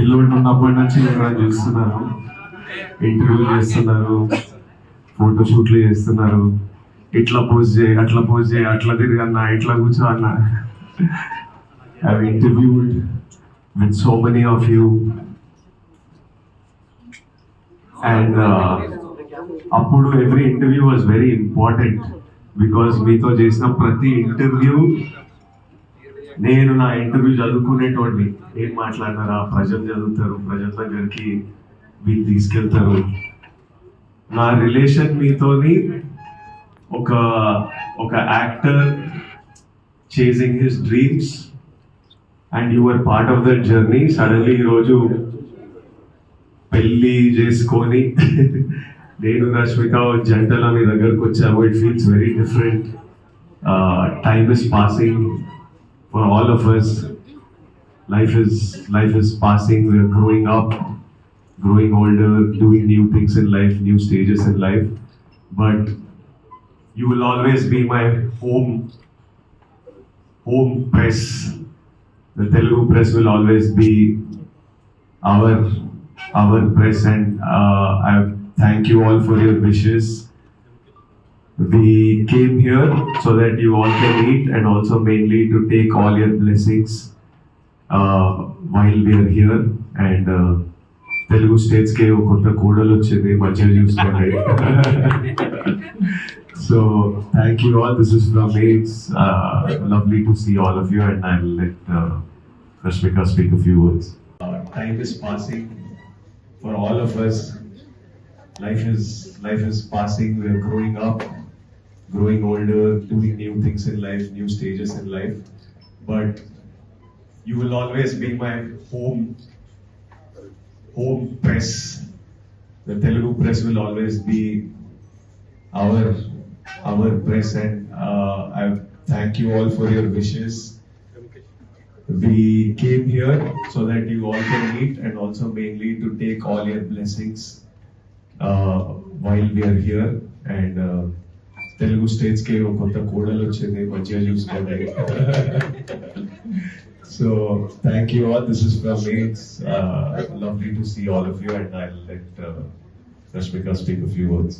పిల్లోడు ఉన్నప్పటి నుంచి నేను చూస్తున్నాను, ఇంటర్వ్యూలు చేస్తున్నారు, ఫోటోషూట్లు చేస్తున్నారు, ఇట్లా పోజ్ చేయి, అట్లా పోజ్ చేయి, అట్లా తిరిగన్నా, ఇట్లా కూర్చో అన్న. I've interviewed with so many of you, and అప్పుడు every interview was very important because మీతో చేసిన ప్రతి ఇంటర్వ్యూ నేను నా ఇంటర్వ్యూ చదువుకునేటోడిని. ఏం మాట్లాడినారా, ప్రజలు చదువుతారు, ప్రజల దగ్గరికి మీరు తీసుకెళ్తారు. నా రిలేషన్ మీతోని ఒక ఒక actor chasing his dreams and you are part of that journey. Suddenly ఈరోజు పెళ్ళి చేసుకొని నేను రష్మిక జంటల మీ దగ్గరకు వచ్చాము. It feels very different. Time is passing for all of us. Life is passing. We are growing up, growing older, doing new things in life, new stages in life. But you will always be my home press. The Telugu press will always be our press, and I thank you all for your wishes. We came here so that you all can eat, and also mainly to take all your blessings while we are here. And Telugu states ke kotta kodalu vachindi manchiga chuskondi. So thank you all. This is from me. It's lovely to see all of you, and I'll let Rashmika speak a few words. Time is passing for all of us. Life is passing. We are growing up, growing older, doing new things in life, new stages in life. But you will always be my home press. The Telugu press will always be our press, and I thank you all for your wishes. We came here so that you all can eat, and also mainly to take all your blessings while we are here. And Telugu states కి కొత్త కోడలు వచ్చింది, మంచిగా చూసుకోండి. So thank you all. This is from me. It's lovely to see all of you, and I will let Rashmika speak a few words.